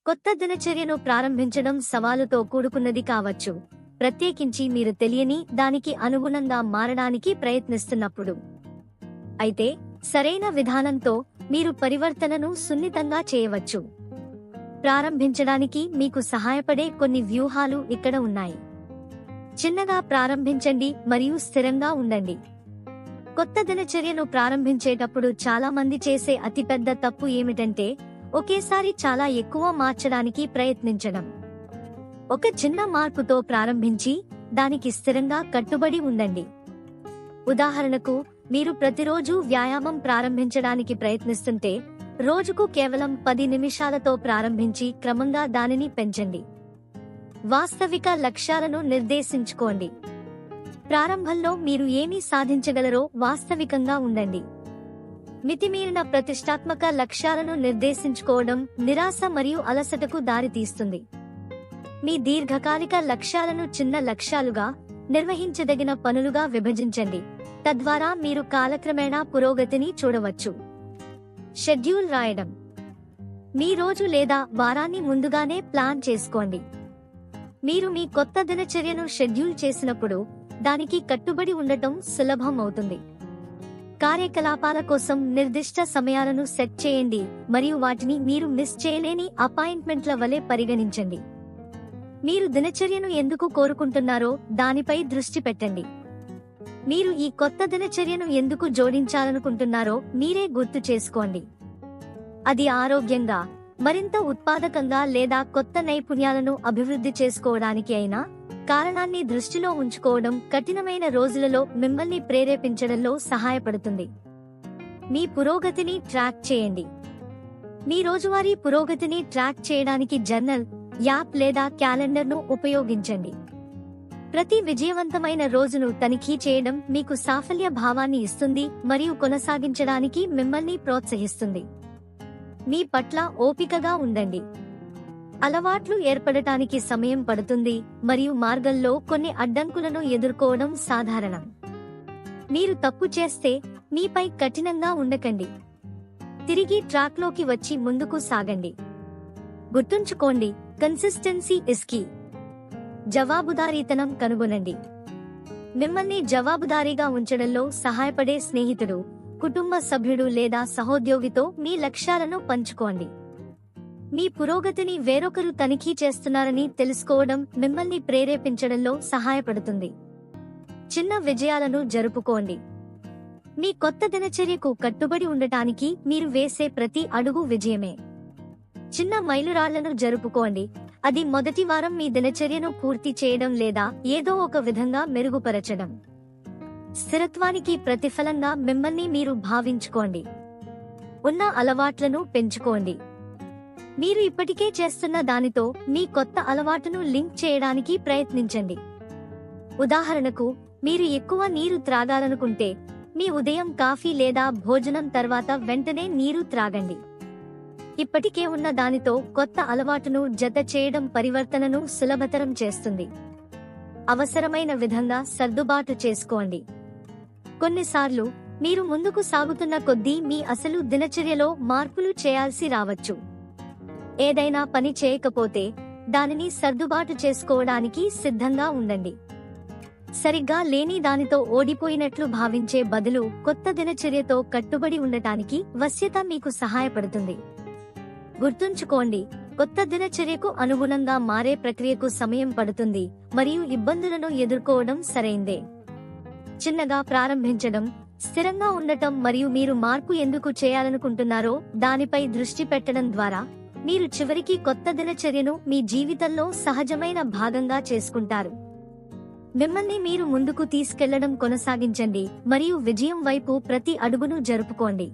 కొత్త దినచర్యను ప్రారంభించడం సవాలుతో కూడుకున్నది కావచ్చు, ప్రత్యేకించి మీరు తెలియని దానికి అనుగుణంగా మారడానికి ప్రయత్నిస్తున్నప్పుడు. అయితే సరైన విధానంతో మీరు పరివర్తనను సున్నితంగా చేయవచ్చు. ప్రారంభించడానికి మీకు సహాయపడే కొన్ని వ్యూహాలు ఇక్కడ ఉన్నాయి. చిన్నగా ప్రారంభించండి మరియు స్థిరంగా ఉండండి. కొత్త దినచర్యను ప్రారంభించేటప్పుడు చాలా మంది చేసే అతిపెద్ద తప్పు ఏమిటంటే ఒకేసారి చాలా ఎక్కువ మార్చడానికి ప్రయత్నించడం. ఒక చిన్న మార్పుతో ప్రారంభించి దానికి స్థిరంగా కట్టుబడి ఉండండి. ఉదాహరణకు, మీరు ప్రతిరోజు వ్యాయామం ప్రారంభించడానికి ప్రయత్నిస్తుంటే రోజుకు కేవలం 10 నిమిషాలతో ప్రారంభించి క్రమంగా దానిని పెంచండి. వాస్తవిక లక్ష్యాలను నిర్దేశించుకోండి. ప్రారంభంలో మీరు ఏమి సాధించగలరో వాస్తవికంగా ఉండండి. మితిమీరిన ప్రతిష్టాత్మక లక్ష్యాలను నిర్దేశించుకోవడం నిరాశ మరియు అలసటకు దారితీస్తుంది. మీ దీర్ఘకాలిక లక్ష్యాలను చిన్న లక్ష్యాలుగా, నిర్వహించదగిన పనులుగా విభజించండి. తద్వారా మీరు కాలక్రమేణా పురోగతిని చూడవచ్చు. షెడ్యూల్ రాయడం. మీ రోజు లేదా వారాన్ని ముందుగానే ప్లాన్ చేసుకోండి. మీరు మీ కొత్త దినచర్యను షెడ్యూల్ చేసినప్పుడు దానికి కట్టుబడి ఉండటం సులభం అవుతుంది. కార్యకలాపాల కోసం నిర్దిష్ట సమయాలను సెట్ చేయండి మరియు వాటిని మీరు మిస్ చేయలేని అపాయింట్మెంట్ల వలె పరిగణించండి. మీరు దినచర్యను ఎందుకు కోరుకుంటున్నారో దానిపై దృష్టి పెట్టండి. మీరు ఈ కొత్త దినచర్యను ఎందుకు జోడించాలనుకుంటున్నారో మీరే గుర్తు చేసుకోండి. అది ఆరోగ్యంగా, మరింత ఉత్పాదకంగా లేదా కొత్త నైపుణ్యాలను అభివృద్ధి చేసుకోవడానికి అయినా కారణాన్ని దృష్టిలో ఉంచుకోవడం కఠినమైన రోజులలో మిమ్మల్ని ప్రేరేపించడంలో సహాయపడుతుంది. మీ పురోగతిని ట్రాక్ చేయండి. మీ రోజువారీ పురోగతిని ట్రాక్ చేయడానికి జర్నల్, యాప్ లేదా క్యాలెండర్ను ఉపయోగించండి. ప్రతి విజయవంతమైన రోజును తనిఖీ చేయడం మీకు సాఫల్య భావాన్ని ఇస్తుంది మరియు కొనసాగించడానికి మిమ్మల్ని ప్రోత్సహిస్తుంది. మీ పట్ల ఓపికగా ఉండండి. అలవాట్లు ఏర్పడటానికి సమయం పడుతుంది మరియు మార్గంలో కొన్ని అడ్డంకులను ఎదుర్కోవడం సాధారణం. మీరు తప్పు చేస్తే మీపై కఠినంగా ఉండకండి. తిరిగి ట్రాక్లోకి వచ్చి ముందుకు సాగండి. గుర్తుంచుకోండి, కన్సిస్టెన్సీ ఇస్ కీ. జవాబుదారీతనం కనుగొనండి. మిమ్మల్ని జవాబుదారీగా ఉంచడంలో సహాయపడే స్నేహితుడు, కుటుంబ సభ్యుడు లేదా సహోద్యోగితో మీ లక్ష్యాలను పంచుకోండి. మీ పురోగతిని వేరొకరు తనిఖీ చేస్తున్నారని తెలుసుకోవడం మిమ్మల్ని ప్రేరేపించడంలో సహాయపడుతుంది. చిన్న విజయాలను జరుపుకోండి. మీ కొత్త దినచర్యకు కట్టుబడి ఉండటానికి మీరు వేసే ప్రతి అడుగు విజయమే. చిన్న మైలురాళ్లను జరుపుకోండి. అది మొదటి వారం మీ దినచర్యను పూర్తి చేయడం లేదా ఏదో ఒక విధంగా మెరుగుపరచడం. స్థిరత్వానికి ప్రతిఫలంగా మిమ్మల్ని మీరు భావించుకోండి. ఉన్న అలవాట్లను పెంచుకోండి. మీరు ఇప్పటికే చేస్తున్న దానితో మీ కొత్త అలవాటును లింక్ చేయడానికి ప్రయత్నించండి. ఉదాహరణకు, మీరు ఎక్కువ నీరు త్రాగాలనుకుంటే మీ ఉదయం కాఫీ లేదా భోజనం తర్వాత వెంటనే నీరు త్రాగండి. ఇప్పటికే ఉన్న దానితో కొత్త అలవాటును జత చేయడం పరివర్తనను సులభతరం చేస్తుంది. అవసరమైన విధంగా సర్దుబాటు చేసుకోండి. కొన్నిసార్లు మీరు ముందుకు సాగుతున్న కొద్దీ మీ అసలు దినచర్యలో మార్పులు చేయాల్సి రావచ్చు. ఏదైనా పని చేయకపోతే దానిని సర్దుబాటు చేసుకోవడానికి సిద్ధంగా ఉండండి. సరిగ్గా లేని దానితో ఓడిపోయినట్లు భావించే బదులు కొత్త దినచర్యతో కట్టుబడి ఉండటానికి వశ్యత మీకు సహాయపడుతుంది. గుర్తుంచుకోండి, కొత్త దినచర్యకు అనుగుణంగా మారే ప్రక్రియకు సమయం పడుతుంది మరియు ఇబ్బందులను ఎదుర్కోవడం సరైందే. చిన్నగా ప్రారంభించడం, స్థిరంగా ఉండటం మరియు మీరు మార్పు ఎందుకు చేయాలనుకుంటున్నారో దానిపై దృష్టి పెట్టడం ద్వారా మీరు చివరికి కొత్త దినచర్యను మీ జీవితంలో సహజమైన భాగంగా చేసుకుంటారు. మిమ్మల్ని మీరు ముందుకు తీసుకెళ్లడం కొనసాగించండి మరియు విజయం వైపు ప్రతి అడుగును జరుపుకోండి.